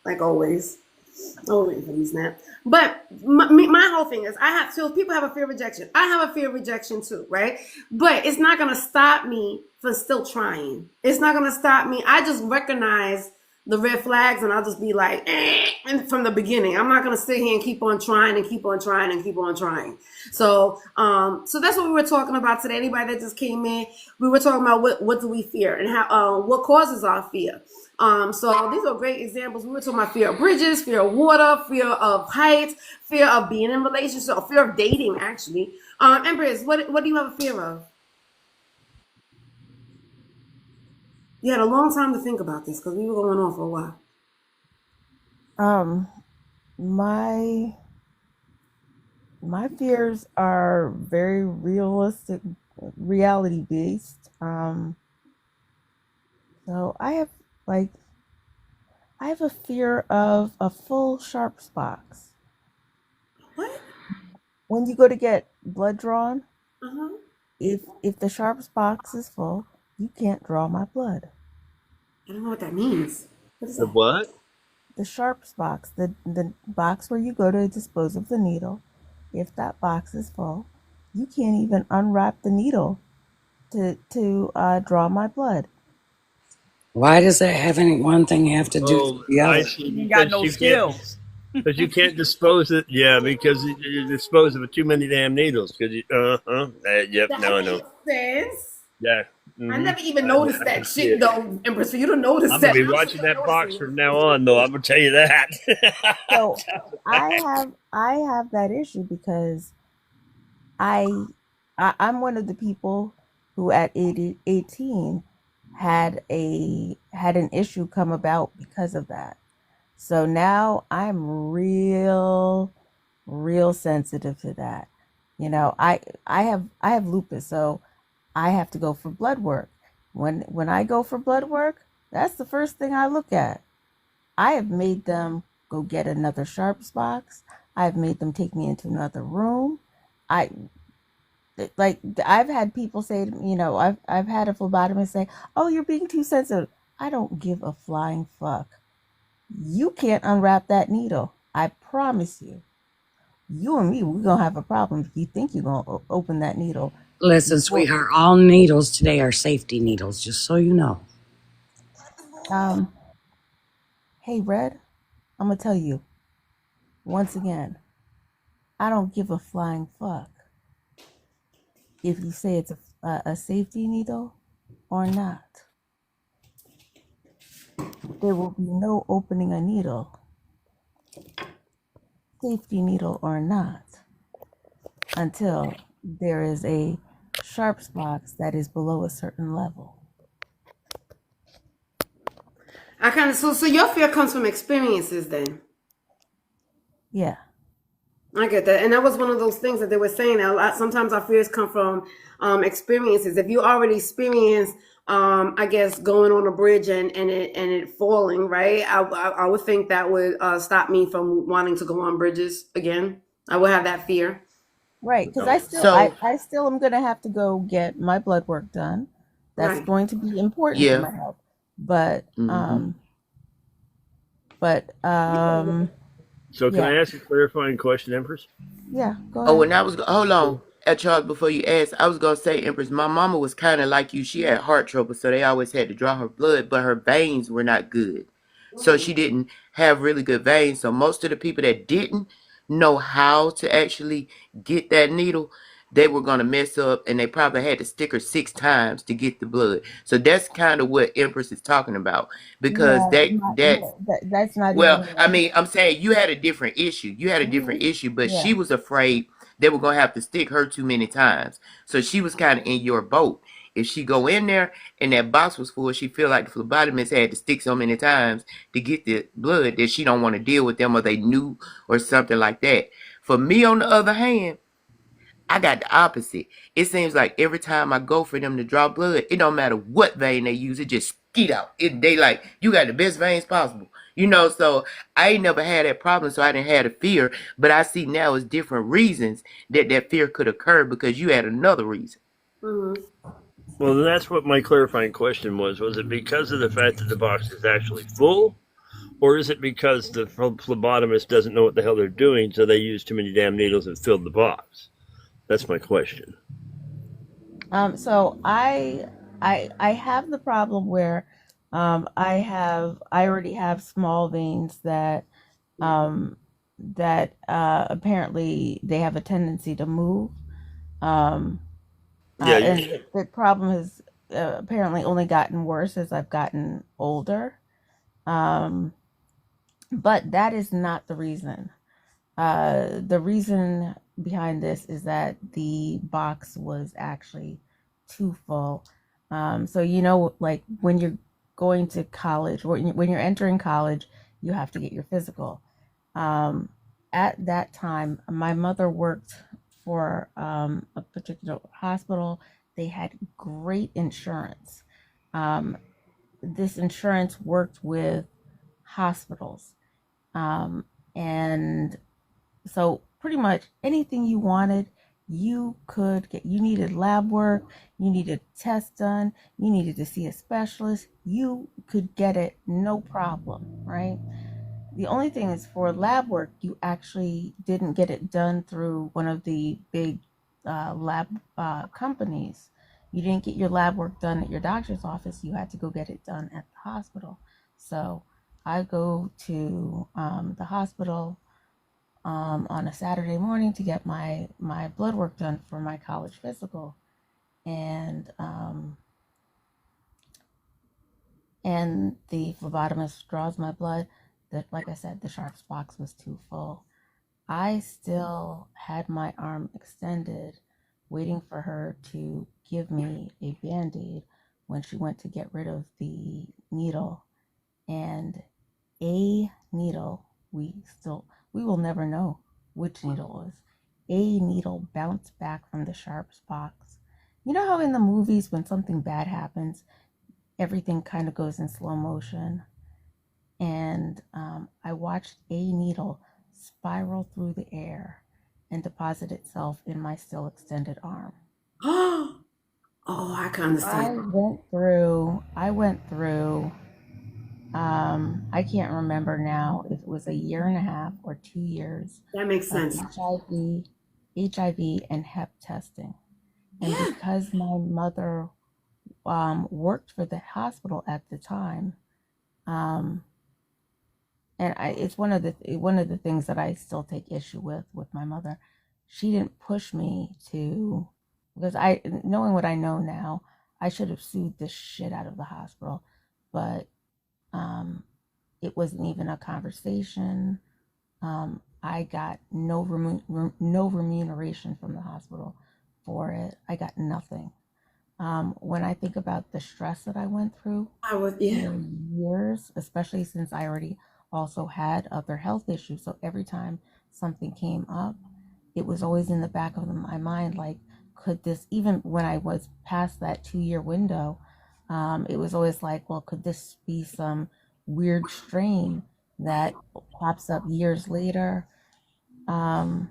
like always. Oh, wait for these snap. But my whole thing is, I have so if people have a fear of rejection. I have a fear of rejection too, right? But it's not gonna stop me from still trying. It's not gonna stop me. I just recognize the red flags, and I'll just be like, and from the beginning, I'm not gonna sit here and keep on trying and keep on trying and keep on trying. So that's what we were talking about today. Anybody that just came in, we were talking about what do we fear and how what causes our fear. So these are great examples. We were talking about fear of bridges, fear of water, fear of heights, fear of being in relationships, or fear of dating, actually. Empress, what do you have a fear of? You had a long time to think about this because we were going on for a while. Um, my my fears are very realistic, reality based. So like I have a fear of a full sharps box. What? When you go to get blood drawn, Uh-huh. if the sharps box is full, you can't draw my blood. I don't know what that means. What is The that? what? The sharps box, the box where you go to dispose of the needle, if that box is full, you can't even unwrap the needle to draw my blood. Why does that have any one thing have to do with Oh, the I other? see. You ain't got no skills. Because you can't dispose it. Yeah, because you dispose of it too many damn needles. Because yep, That no, no, makes sense. yeah. I Mm-hmm. never even noticed I can that see shit it. though, Empress. For you to notice I'm gonna that, be I'm watching still that box noticing it. from now on, though. I'm gonna tell you that. So I have that issue because I, I'm one of the people who at 18 had an issue come about because of that. So now I'm real sensitive to that. I have lupus, so I have to go for blood work. When I go for blood work, that's the first thing I look at. I have made them go get another sharps box. I've made them take me into another room. I like I've had people say to me, I've had a phlebotomist say, "Oh, you're being too sensitive." I don't give a flying fuck. You can't unwrap that needle. I promise you. You and me, we're gonna have a problem if you think you're gonna open that needle. Listen, Before, sweetheart, all needles today are safety needles, just so you know. um, hey, Red, I'm gonna tell you once again. I don't give a flying fuck if you say it's a safety needle or not. There will be no opening a needle, safety needle or not, until there is a sharps box that is below a certain level. I kind of so your fear comes from experiences then. Yeah. I get that, and that was one of those things that they were saying. That a lot sometimes our fears come from experiences. If you already experienced, I guess going on a bridge and it falling, right? I would think that would stop me from wanting to go on bridges again. I would have that fear. Right, because I still I, So I still am gonna have to go get my blood work done. That's Right. going to be important for yeah. my health. But Hmm. but So, can I yeah, ask a clarifying question, Empress? yeah, go Oh, ahead. and hold on, So, Charles. Before you ask, I was gonna say, Empress, my mama was kind of like you. She had heart trouble, so they always had to draw her blood, but her veins were not good, so she didn't have really good veins. So most of the people that didn't know how to actually get that needle, they were gonna mess up, and they probably had to stick her 6 times to get the blood. So that's kind of what Empress is talking about, because Yeah, that not, that yeah, that's not even well, I what mean, I'm saying you had a different issue. You had a hmm different issue, but yeah. she was afraid they were gonna have to stick her too many times. So she was kind of in your boat. If she go in there and that box was full, she feel like the phlebotomist had to stick so many times to get the blood that she don't want to deal with them, or they knew, or something like that. For me, on the other hand, I got the opposite. It seems like every time I go for them to draw blood, it don't matter what vein they use, it just skeet out. They like, you got the best veins possible. So I ain't never had that problem, so I didn't have the fear. But I see now it's different reasons that that fear could occur, because you had another reason. Mm-hmm. well, that's what my clarifying question was. Was it because of the fact that the box is actually full, Or is it because the phlebotomist doesn't know what the hell they're doing, so they use too many damn needles and filled the box? That's my question. So I have the problem where I already have small veins um that apparently they have a tendency to move. Um Yeah, and the problem has apparently only gotten worse as I've gotten older. Um but that is not the reason. The reason behind this is that the box was actually too full. So like when you're going to college, or when you're entering college, you have to get your physical. Um, at that time, my mother worked for a particular hospital. They had great insurance. Um, this insurance worked with hospitals. And so pretty much anything you wanted, you could get. You needed lab work, you needed tests done, you needed to see a specialist, you could get it no problem, right? The only thing is for lab work, you actually didn't get it done through one of the big lab companies. You didn't get your lab work done at your doctor's office. You had to go get it done at the hospital. So I go to the hospital on a Saturday morning to get my blood work done for my college physical, and the phlebotomist draws my blood. That, like I said, the sharps box was too full. I still had my arm extended, waiting for her to give me a band-aid when she went to get rid of the needle. And a needle, we will never know which needle it was. A needle bounced back from the sharps box. You know how in the movies when something bad happens, everything kind of goes in slow motion? And I watched a needle spiral through the air and deposit itself in my still extended arm. Oh, I can understand. I went through I can't remember now if it was a year and a half or 2 years That makes of sense. HIV and Hep testing. And Yeah. because my mother worked for the hospital at the time, um, it's one of the things that I still take issue with my mother. She didn't push me to, because knowing what I know now, I should have sued the shit out of the hospital, but um, it wasn't even a conversation. I got no remuneration from the hospital for it. I got nothing. When I think about the stress that I went through I was, yeah. for years, especially since I already also had other health issues, so every time something came up, it was always in the back of my mind, like, could this, even when I was past that 2 year window, it was always like, well, could this be some weird strain that pops up years later? Um,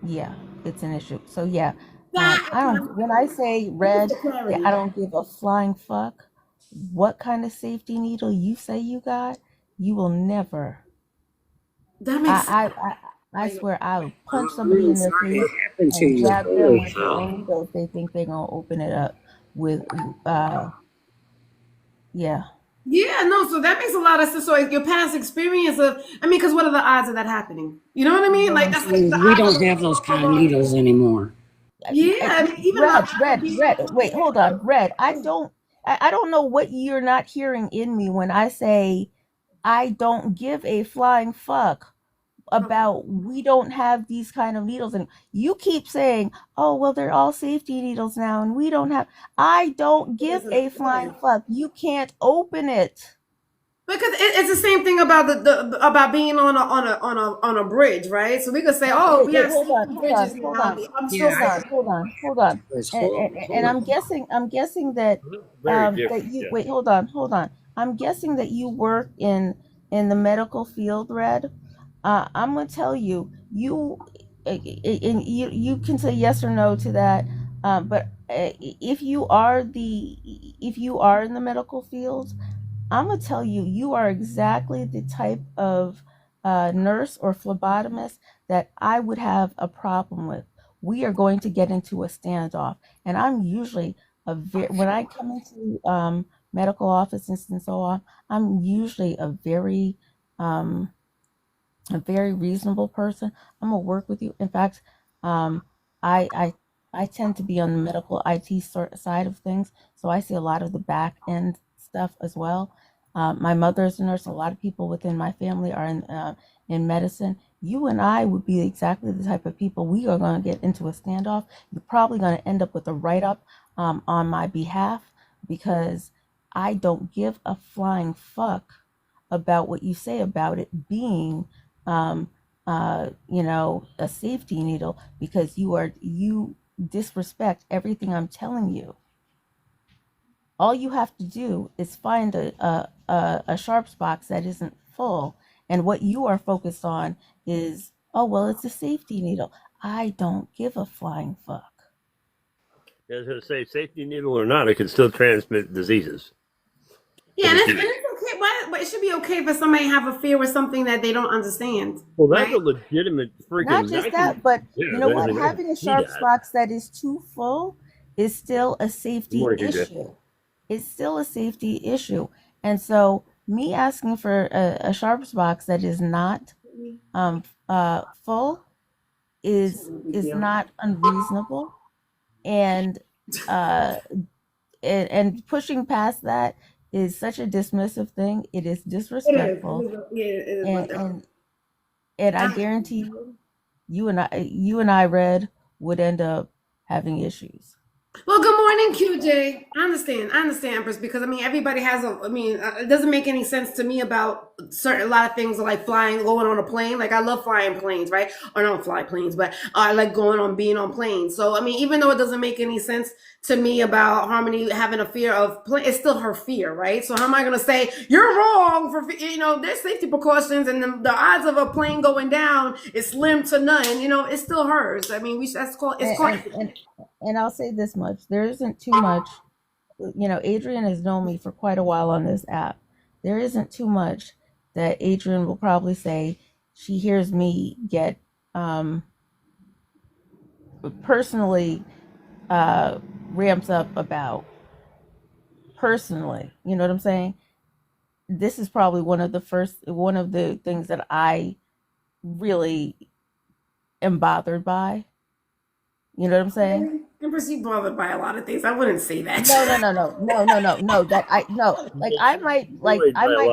yeah, it's an issue. So yeah, I don't. When I say Thanks red, for I clarity. don't give a flying fuck what kind of safety needle you say you got. You will never. That makes sense. I I swear I would punch somebody I'm in their sorry it face happened to and you. jab them Holy with the cow. own needle if they think they're gonna open it up with yeah. Yeah, no, so that makes a lot of sense. So your past experience of, I mean, because what are the odds of that happening? You know what I mean? Like that's like the We odds don't of have those kind of a, needles anymore. yeah, I mean, even the Red, odds of red, being red. Wait, hold on, red. I don't know what you're not hearing in me when I say I don't give a flying fuck about we don't have these kind of needles. And you keep saying, oh well, they're all safety needles now and we don't have. I don't it give doesn't a apply. flying fuck. You can't open it. Because it's the same thing about the about being on a bridge, right? So we could say, oh, Wait, we wait, have safety bridges now. I'm Yeah, still hold I on, hold on, hold on. was And I'm guessing that very that different. you Yeah. wait, hold on. I'm guessing that you work in the medical field, Red. I'm gonna tell you, you can say yes or no to that. But if you are in the medical field, I'm gonna tell you, you are exactly the type of nurse or phlebotomist that I would have a problem with. We are going to get into a standoff, and I'm usually when I come into medical offices and so on, I'm usually um, a very reasonable person. I'm gonna work with you. In fact, um, I I I tend to be on the medical IT side of things, so I see a lot of the back end stuff as well. My mother is a nurse. A lot of people within my family are in medicine. You and I would be exactly the type of people we are going to get into a standoff. You're probably going to end up with a write up on my behalf because I don't give a flying fuck about what you say about it being a safety needle because you disrespect everything I'm telling you. All you have to do is find a sharps box that isn't full, and what you are focused on is, oh well, it's a safety needle. I don't give a flying fuck. I was going to say, safety needle or not, it can still transmit diseases. Yeah, and it's okay. But it should be okay for somebody to have a fear with something that they don't understand. Well, that's right? a legitimate freaking. Not just that, but yeah, you know what? I mean, Having a see sharps that. box that is too full is still a safety Morning, TJ. issue. It's still a safety issue. And so me asking for a sharps box that is not full is not unreasonable, and uh and pushing past that is such a dismissive thing. It is disrespectful. Yeah, it is. And I guarantee you, you and I, Red, would end up having issues. Well, good morning, QJ. I understand, Empress, because I mean, everybody has a. I mean, it doesn't make any sense to me about a lot of things like flying, going on a plane. Like I love flying planes, right? Or I don't fly planes, but I like being on planes. So I mean, even though it doesn't make any sense to me about Harmony having a fear of plane, it's still her fear, right? So how am I going to say you're wrong for there's safety precautions and the odds of a plane going down is slim to none. It's still hers. I mean, that's called it's called. And I'll say this much: there isn't too much. Adrian has known me for quite a while on this app. There isn't too much that Adrian will probably say she hears me get personally ramps up about. Personally, you know what I'm saying? This is probably one of the things that I really am bothered by. You know what I'm saying? Empress, you bothered by a lot of things. I wouldn't say that. No. That I no. Like I might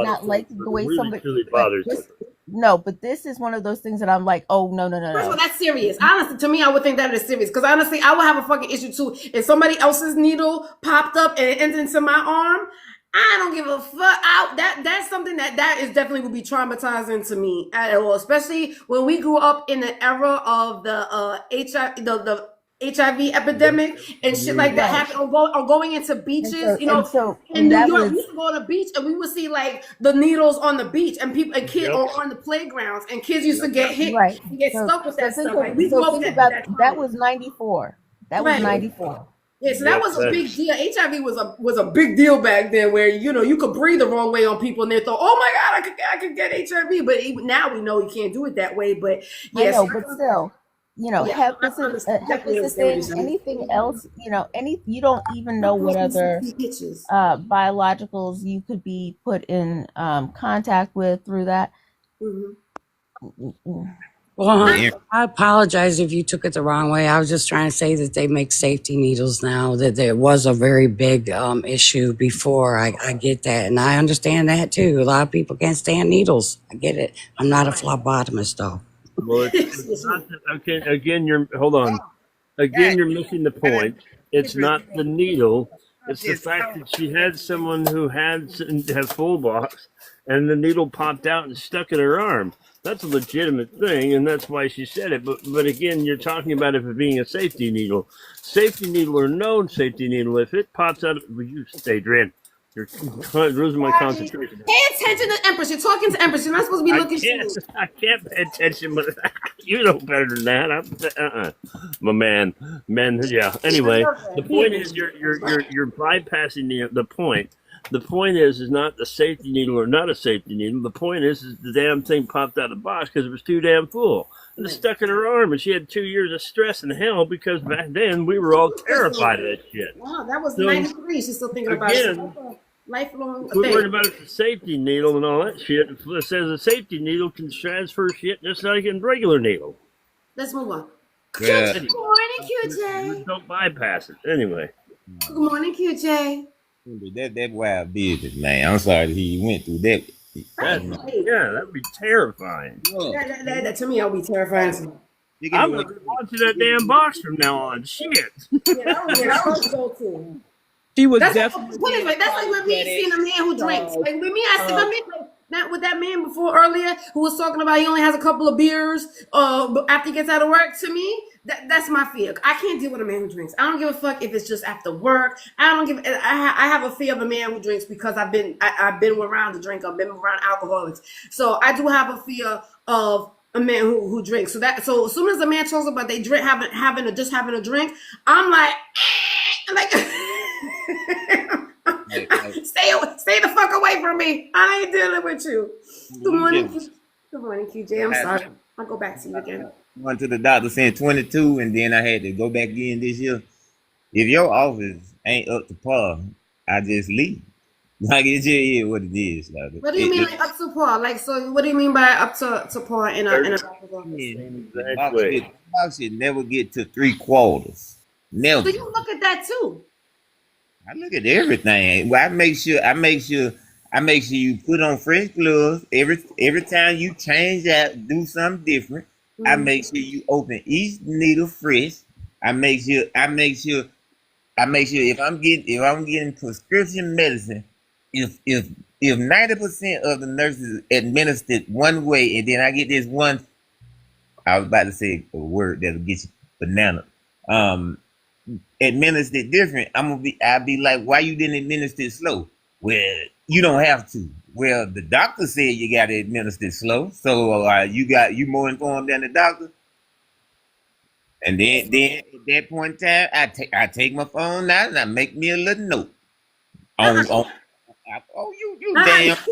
not like the way really, somebody. truly But bothers this, you. no, but this is one of those things that I'm like, oh no. First of all, that's serious. Honestly, to me, I would think that is serious because honestly, I would have a fucking issue too if somebody else's needle popped up and it ends into my arm. I don't give a fuck out. That's something that is definitely would be traumatizing to me at all, especially when we grew up in the era of the the HIV epidemic and shit like that Right. happened, or going into beaches, in And New that York, we was used to go on the beach and we would see like the needles on the beach and people and kids Yep. or on the playgrounds and kids used to get hit, right. get So stuck with that think stuff. Like we grew up with think about that that trauma. was 94. That was Right. 94. Yeah, so that Yep, was a big deal. HIV was a big deal back then, where you could breathe the wrong way on people, and they thought, "Oh my God, I could get HIV." But even now we know you can't do it that way. But I yes, know, but still, yeah, hep is a thing. Anything else, you don't even know what other bitches. biologicals you could be put in contact with through that. Well, I apologize if you took it the wrong way. I was just trying to say that they make safety needles now, that there was a very big issue before. I get that. And I understand that too. A lot of people can't stand needles. I get it. I'm not a phlebotomist though. Well, it's not okay. Again, hold on. Again, you're missing the point. It's not the needle. It's the fact that she had someone who had full box, and the needle popped out and stuck in her arm. That's a legitimate thing, and that's why she said it. But again, you're talking about it being a safety needle. Safety needle or no safety needle, if it pops out, will you stay, Dran? You're losing my concentration. Pay attention to Empress. You're talking to Empress. You're not supposed to be looking. I can't pay attention, but you know better than that. My man, yeah. Anyway, the point is you're bypassing the point The point is not the safety needle or not a safety needle. The point is the damn thing popped out of the box because it was too damn full. And it stuck in her arm, and she had 2 years of stress and hell because back then we were all terrified of that shit. Wow, that was So, 93. She's still thinking about it. Lifelong we're thing. worried about a safety needle and all that shit. It says a safety needle can transfer shit just like a regular needle. Let's move on. Yeah. Good morning, QJ. Don't bypass it. Anyway. Good morning, QJ. That wild business, man. I'm sorry that he went through that. That'd be terrifying. That to me, I'll be terrifying. I'm going to be watching that damn box from now on. Shit. That was go to. She was That's definitely. like with me seeing a man who drinks. Like with me, I see not with that man before earlier who was talking about he only has a couple of beers after he gets out of work. To me, that's my fear. I can't deal with a man who drinks. I don't give a fuck if it's just after work. I have a fear of a man who drinks because I've been around the drink. I've been around alcoholics. So I do have a fear of a man who drinks. So as soon as a man talks about they drink having a drink, I'm like. Stay the fuck away from me. I ain't dealing with you. Good morning, QJ. I'm sorry. I'll go back to you again. Went to the doctor saying 22, and then I had to go back again this year. If your office ain't up to par, I just leave. Like it's just what it is. Like, what do you mean, like up to par? Like, so what do you mean by up to par in a doctor's office? The box should never get to 3/4. Never. So you look at that too. I look at everything. Well, I make sure you put on fresh gloves every time you change out, do something different. Mm-hmm. I make sure you open each needle fresh. I make sure if I'm getting prescription medicine, if 90% of the nurses administered one way, and then I get this one, I was about to say a word that'll get you banana. Administered different, I'll be like, why you didn't administer it slow? Well, you don't have to. Well, the doctor said you got to administer it slow, so you more informed than the doctor. And then at that point in time, I take my phone out and I make me a little note. You damn. Okay,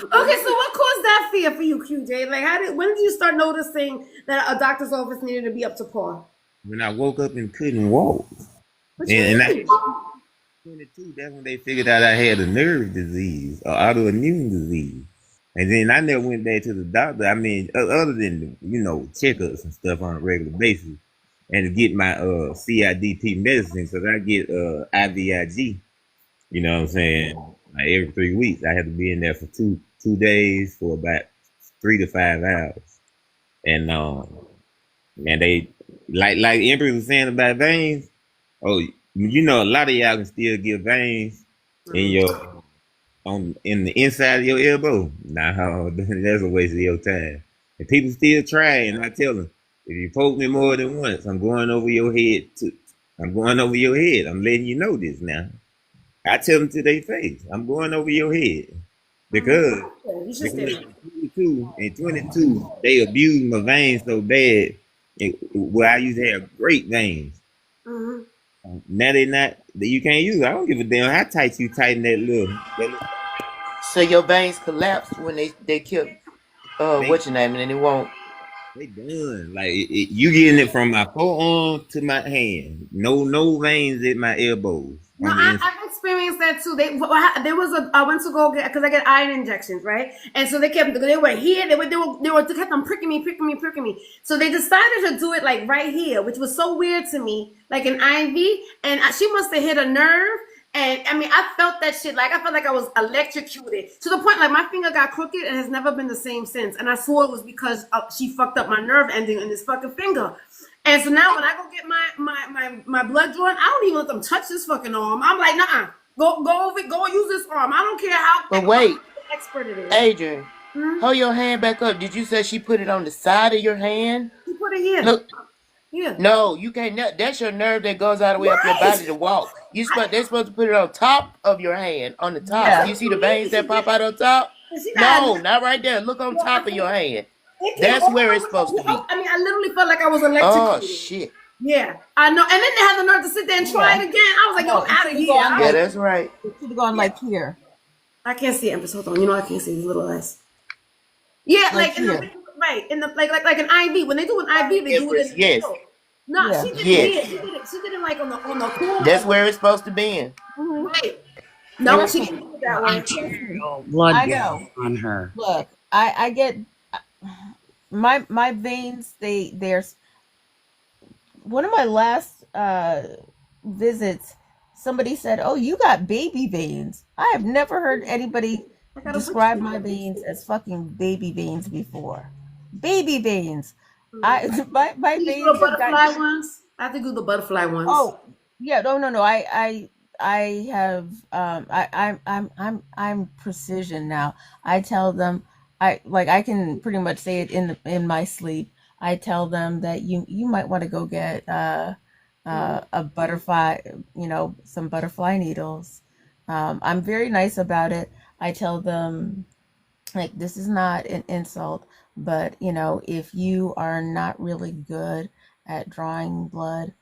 so what caused that fear for you, QJ? Like, when did you start noticing that a doctor's office needed to be up to par? When I woke up and couldn't walk. And I 22, that's when they figured out I had a nerve disease or autoimmune disease. And then I never went back to the doctor. I mean, other than, checkups and stuff on a regular basis. And to get my CIDP medicine, because I get IVIG, you know what I'm saying? Like every 3 weeks, I have to be in there for two days for about 3 to 5 hours. And they, like Empress was saying about veins, a lot of y'all can still get veins in the inside of your elbow. Nah, that's a waste of your time. And people still try, and I tell them, if you poke me more than once, I'm going over your head too. I'm going over your head. I'm letting you know this now. I tell them to their face, I'm going over your head. Because in 22, they abused my veins so bad. Where I used to have great veins. Mm-hmm. Now they not. You can't use it. I don't give a damn how tight you tighten that little. So your veins collapsed when they kept what's your name, and then it won't. They done. Like you getting it from my forearm to my hand. No veins at my elbows. No, I've experienced that too. I went to go get, because I get iron injections, right? And so they were here. They kept on pricking me. So they decided to do it like right here, which was so weird to me, like an IV. And she must have hit a nerve. And I mean, I felt that shit. Like I felt like I was electrocuted to the point like my finger got crooked and has never been the same since. And I swore it was because she fucked up my nerve ending in this fucking finger. And so now when I go get my blood drawn, I don't even let them touch this fucking arm. I'm like, nah, go use this arm. I don't care how. But wait, expert it is. Adrian, hold your hand back up. Did you say she put it on the side of your hand? She put it here. Look. Yeah. No, you can't. That's your nerve that goes all the way up your body to walk. They're supposed to put it on top of your hand, on the top. Yeah. You see the veins that pop out on top? No, not right there. Look on top of your hand. That's where it's supposed to be. I mean, I literally felt like I was electrocuted. Oh shit! Yeah, I know. And then they had the nerve to sit there and try Yeah. it again. I was like, yo, No, I'm it out should of have here. gone Yeah, like that's right. it should have gone Yeah, like here. I can't see Empress. Hold on. You know I can't see these little eyes. Yeah, Like like in the here. right in the like an IV. When they do an IV, they do it in Empress, the yes, middle. No, Yeah. she did it here. yes. She did it like on the corner That's of where it. it's supposed to be. Hmm. Right. No, Trust she me. didn't do it that way. Trust me. Arterial blood I gas know. on her. Look, I get my veins. They're one of my last visits. Somebody said, "Oh, you got baby veins." I have never heard anybody I gotta put describe you. my veins as fucking baby veins before. Baby veins. I Mm. my These veins little have gotten. butterfly ones. I have to do the butterfly ones. Oh, yeah, no. I have I'm precision now. I tell them I can pretty much say it in my sleep. I tell them that you might want to go get Mm. a butterfly, some butterfly needles. I'm very nice about it. I tell them like this is not an insult, but if you are not really good at drawing blood,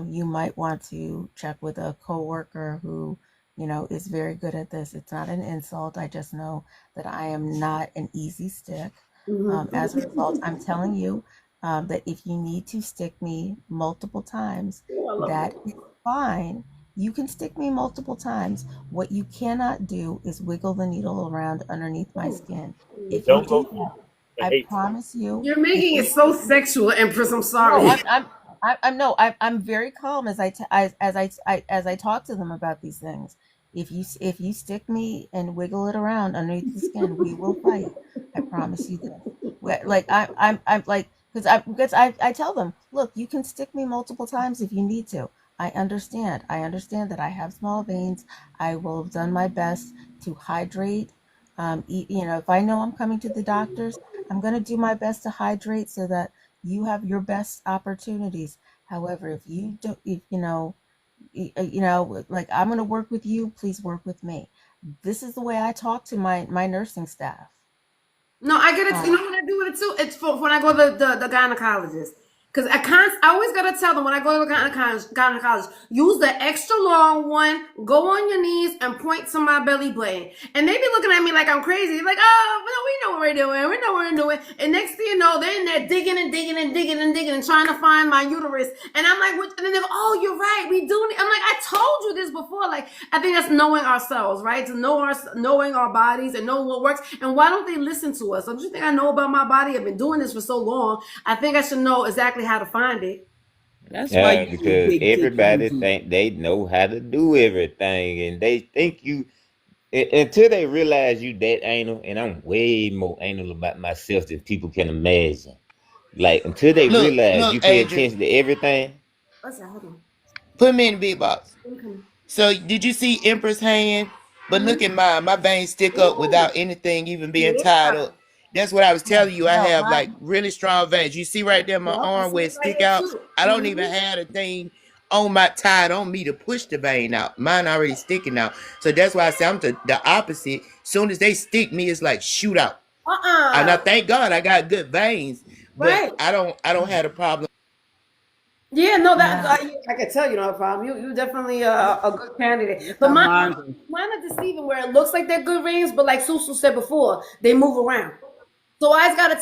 you might want to check with a coworker who, is very good at this. It's not an insult. I just know that I am not an easy stick. As a result, I'm telling you that if you need to stick me multiple times, Oh, I love that it. is fine. You can stick me multiple times. What you cannot do is wiggle the needle around underneath my Oh. skin. And If you don't do go. that, I I hate. promise you, You're if making it you so sexual, Empress. I'm no, sorry. I'm no, I'm very calm as I talk to them about these things. If you stick me and wiggle it around underneath the skin, we will fight. I promise you this. Like I'm like because I tell them, look, you can stick me multiple times if you need to. I understand. I understand that I have small veins. I will have done my best to hydrate. If I know I'm coming to the doctors, I'm going to do my best to hydrate so that you have your best opportunities. However, if you do, if like I'm going to work with you, please work with me. This is the way I talk to my nursing staff. No, I get it. You Um, know what I do with it too? It's for when I go to the gynecologist. Because I always gotta tell them when I go to the gynecologist, use the extra long one, go on your knees and point to my belly button. And they be looking at me like I'm crazy. They're like, oh, no, we know what we're doing. We know what we're doing. And next thing you know, they're in there digging and digging and digging and digging and trying to find my uterus. And I'm like, what? And then they go, oh, you're right. We do. I'm like, I told you this before. Like, I think that's knowing ourselves, right? To know knowing our bodies and knowing what works. And why don't they listen to us? Don't you think I know about my body? I've been doing this for so long. I think I should know exactly how to find it. That's why Yeah, you need because big titty everybody Angie. think they know how to do everything, and they think you until they realize you that anal. And I'm way more anal about myself than people can imagine. Like until they realize you Look, pay Adrian, attention to everything. What's that? Hold on. put me in the big box. Okay. So, did you see Empress hand? But look Mm-hmm. at mine. My veins stick up without Ooh, anything even being tied yeah. up. That's what I was no, telling you. I no, have like really strong veins. You see right there, my Yep, I arm see where it it right stick here out. too. I don't even Mm-hmm. have a thing on my tied on me to push the vein out. Mine already sticking out. So that's why I say I'm the opposite. Soon as they stick me, it's like shoot out. And I Uh-uh. thank God I got good veins, but Right. I don't have a problem. Yeah, no, that yeah, I can tell you don't have a problem. You definitely a good candidate. That's But how mine, mine goes. mine are deceiving where it looks like they're good rings, but like Susu said before, they move around. So I gotta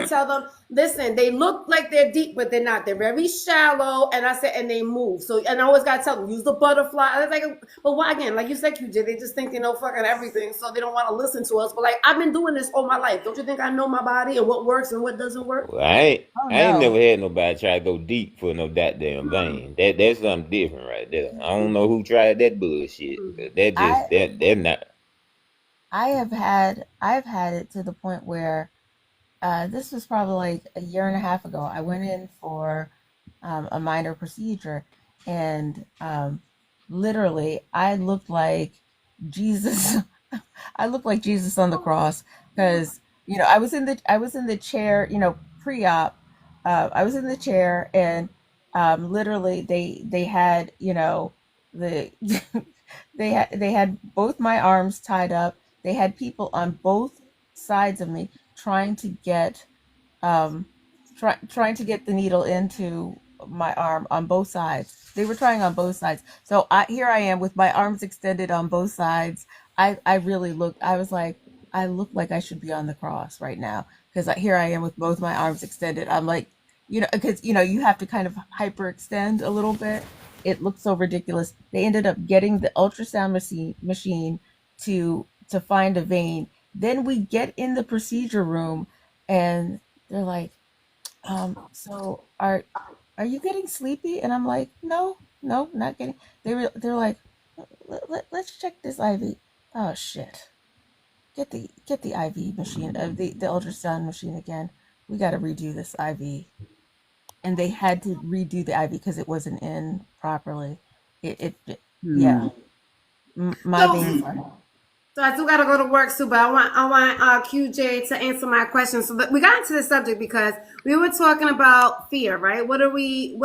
tell them, listen, they look like they're deep, but they're not. They're very shallow. And I said, and they move. So and I always gotta tell them, use the butterfly. I was like, but why again? Like you said, QJ, they just think they know fucking everything, so they don't want to listen to us. But like I've been doing this all my life. Don't you think I know my body and what works and what doesn't work? Well, oh I ain't no, never had nobody try to go deep for no goddamn vein. That's something different right there. I don't know who tried that bullshit. Mm-mm. But that I just that not. I've had it to the point where this was probably like a year and a half ago. I went in for a minor procedure, and literally, I looked like Jesus. I looked like Jesus on the cross because I was in the chair, pre-op. I was in the chair, and literally, they had the they had both my arms tied up. They had people on both sides of me trying to get um trying to get the needle into my arm on both sides. They were trying on both sides. So here I am with my arms extended on both sides. I really looked. I was like, I look like I should be on the cross right now because here I am with both my arms extended. I'm like, because you have to kind of hyperextend a little bit. It looks so ridiculous. They ended up getting the ultrasound machine to find a vein. Then we get in the procedure room, and they're like, so are you getting sleepy? And I'm like, no, not getting. They're like, let's check this IV. Oh shit. Get the IV machine, the ultrasound machine again. We got to redo this IV. And they had to redo the IV because it wasn't in properly. Yeah. My veins So, are. so I do gotta go to work soon, but I want QJ to answer my question. So we got into this subject because we were talking about fear, right? What are we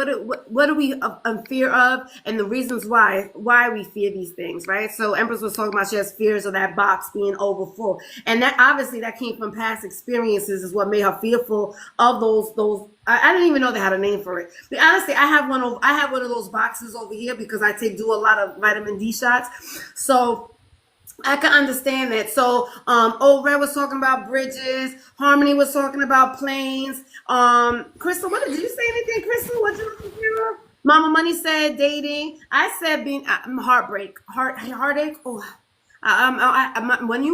fear of, and the reasons why we fear these things, right? So Empress was talking about she has fears of that box being overfull, and that obviously that came from past experiences, is what made her fearful of those. I didn't even know they had a name for it. But honestly, I have one of those boxes over here because I do a lot of vitamin D shots, so I can understand that. So, Old Red was talking about bridges. Harmony was talking about planes. Crystal, what did you say anything? Crystal, what you looking for? Mama Money said dating. I said being heartache. Oh, when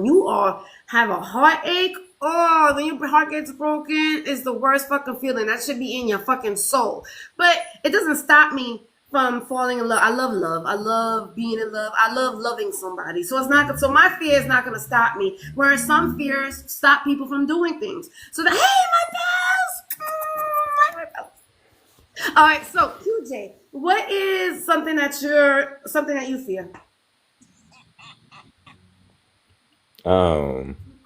you have a heartache. Oh, when your heart gets broken, it's the worst fucking feeling. That should be in your fucking soul. But it doesn't stop me from falling in love. I love love. I love being in love. I love loving somebody. So it's not. So my fear is not going to stop me. Whereas some fears stop people from doing things. So hey, my bells. All right. So QJ, what is something that you fear?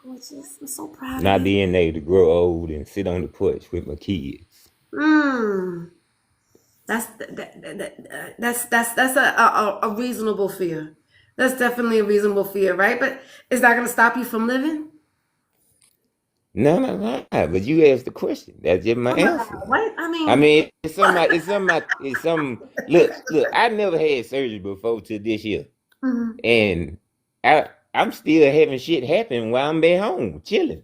Gorgeous. I'm so proud Not of you. being able to grow old and sit on the porch with my kids. Mm. That's a reasonable fear. That's definitely a reasonable fear, right? But is that going to stop you from living? No. But you asked the question. That's just my Oh my answer. God! What? I I mean, mean, it's some. Look. I never had surgery before till this year, mhm. and I'm still having shit happen while I'm at home chilling.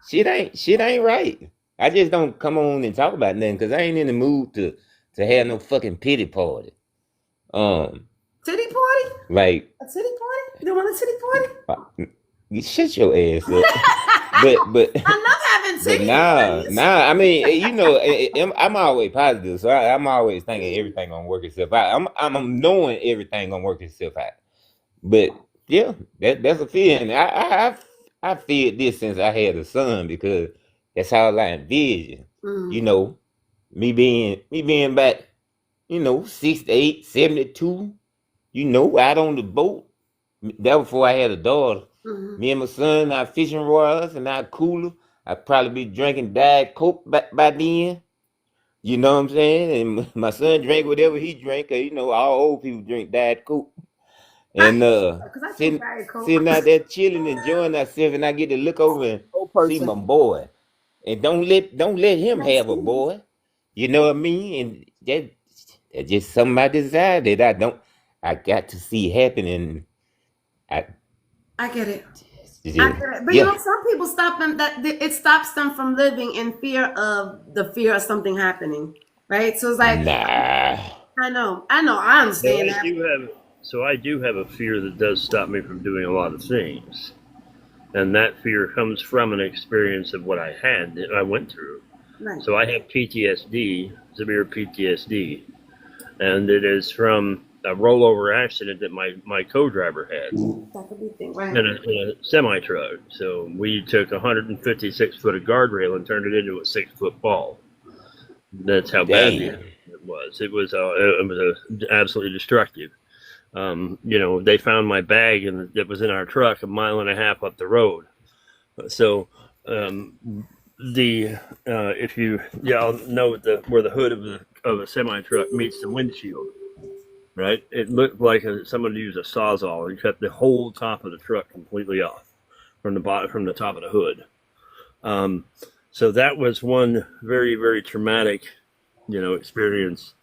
Shit ain't right. I just don't come on and talk about nothing because I ain't in the mood to have no fucking pity party. Um, Titty party? like A titty party? You don't want a titty party? you shut your ass up. But I love having but titty parties. I mean, I'm always positive, so I'm always thinking everything gonna work itself out. I'm knowing everything gonna work itself out. But yeah, that's a feeling. I feared this since I had a son because that's how I envision. You Mm, know, me being back, 68, 72. Out on the boat. That was before I had a daughter. mm. Me and my son, our fishing rods and our cooler. I'd probably be drinking Diet Coke by then. You know what I'm saying? And my son drank whatever he drank. 'Cause, all old people drink Diet Coke. And Because I drink sitting Diet Coke. sitting out there chilling, enjoying ourselves, and I get to look over and Old see my person. boy. And don't let him That's have a sweet. boy. You know what I mean? And that's just something I desire that I got to see happening. I I get it. I yeah. get it. But Yeah. some people stop them it stops them from living in fear of something happening. Right? So it's like, Nah. I So understand I that. do have, so I do have a fear that does stop me from doing a lot of things, and that fear comes from an experience of what I had that I went through. Right. So I have PTSD, severe PTSD, and it is from a rollover accident that my co-driver had That could be a thing, right? in a semi truck. So we took 156 foot of guardrail and turned it into a 6 foot ball. That's how bad the Damn. accident was. It was absolutely destructive. They found my bag and that was in our truck a mile and a half up the road. So if y'all know where the hood of a semi truck meets the windshield, right? It looked like someone used a sawzall and cut the whole top of the truck completely off from the top of the hood. So that was one very, very traumatic experience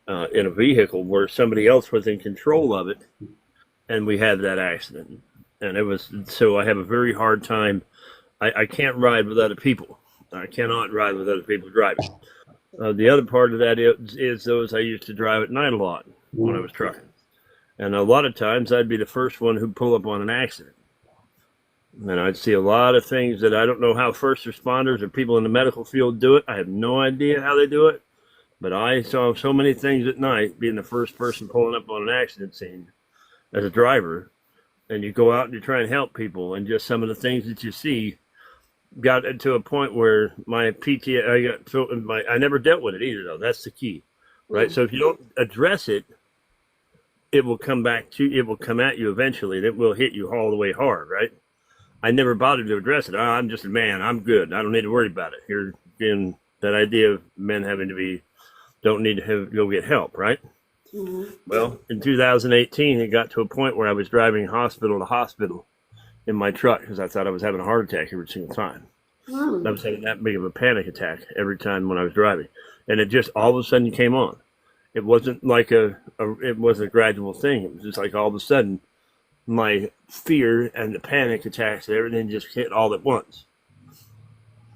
in a vehicle where somebody else was in control of it, and we had that accident. And it was so I have a very hard time. I can't ride with other people. I cannot ride with other people driving. The other part of that is those I used to drive at night a lot when I was trucking. And a lot of times I'd be the first one who'd pull up on an accident. And I'd see a lot of things that I don't know how first responders or people in the medical field do it. I have no idea how they do it. But I saw so many things at night, being the first person pulling up on an accident scene as a driver. And you go out and you try and help people. And just some of the things that you see got to a point where my PTSD, I never dealt with it either, though. That's the key, right? So if you don't address it, it will come back to you. It will come at you eventually. And it will hit you all the way hard, right? I never bothered to address it. I'm just a man. I'm good. I don't need to worry about it. Here again, that idea of men having to don't need to go get help, right? Mm-hmm. Well, in 2018, it got to a point where I was driving hospital to hospital in my truck because I thought I was having a heart attack every single time. I was having that big of a panic attack every time when I was driving. And it just all of a sudden came on. It wasn't like it wasn't a gradual thing. It was just like all of a sudden my fear and the panic attacks and everything just hit all at once.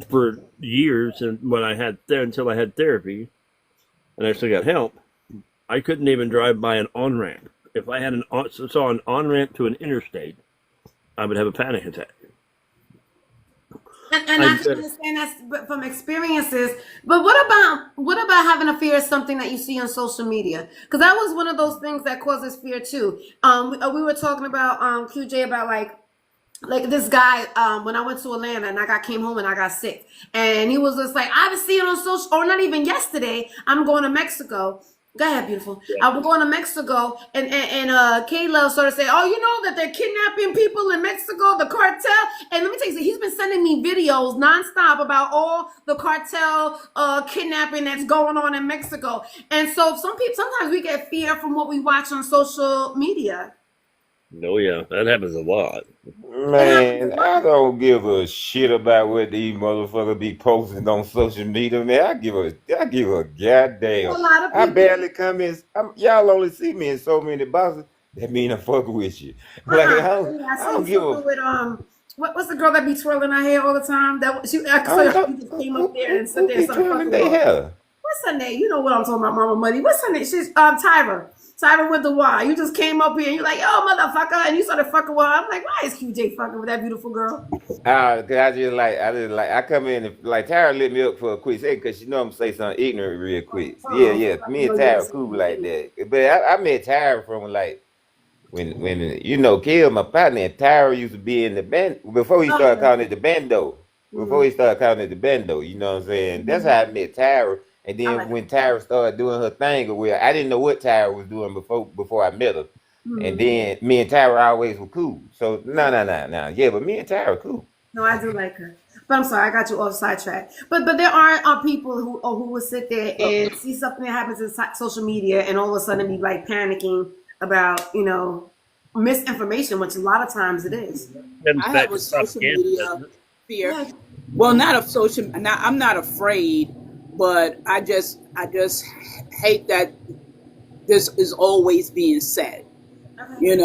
For years, and when I had until I had therapy and I still got help, I couldn't even drive by an on-ramp. If I had saw an on-ramp to an interstate, I would have a panic attack. And I can understand that from experiences. But what about having a fear of something that you see on social media? Because that was one of those things that causes fear too. We were talking about QJ about like this guy when I went to Atlanta and came home and I got sick, and he was just like, I was seeing on social, or not even yesterday. I'm going to Mexico. Go ahead, beautiful. I was going to Mexico, and Kayla sort of said, "Oh, you know that they're kidnapping people in Mexico, the cartel." And let me tell you, he's been sending me videos nonstop about all the cartel kidnapping that's going on in Mexico. And so sometimes we get fear from what we watch on social media. Oh yeah, that happens a lot. Man, I don't give a shit about what these motherfuckers be posting on social media, man. I give a goddamn. A lot of people, I barely come in. Y'all only see me in so many boxes. That mean I fuck with you. Like I don't give a. With, what's the girl that be twirling her hair all the time? That she just came up there and said there's something. What's her name? You know what I'm talking about, Mama Money. What's her name? She's Tyra. Tyra with the Y. You just came up here and you're like, yo, motherfucker, and you started fucking with her. I'm like, why is QJ fucking with that beautiful girl? Cause I come in and like Tyra lit me up for a quick second because she know I'm gonna say something ignorant real quick. Yeah. Me and Tyra cool like that. But I met Tyra from like when Kill, my partner, and Tyra used to be in the band before he started calling it the bando. Before he started calling it the bando, you know what I'm saying? That's how I met Tyra. And then when Tyra started doing her thing, I didn't know what Tyra was doing before I met her. And then me and Tyra always were cool. So no. Yeah, but me and Tyra cool. No, I do like her. But I'm sorry, I got you off sidetrack. But there are people who will sit there and see something that happens in social media and all of a sudden be like panicking about, misinformation, which a lot of times it is. I have a social media fear. Yeah. Well, not of social. I'm not afraid. But I just hate that this is always being said. Okay.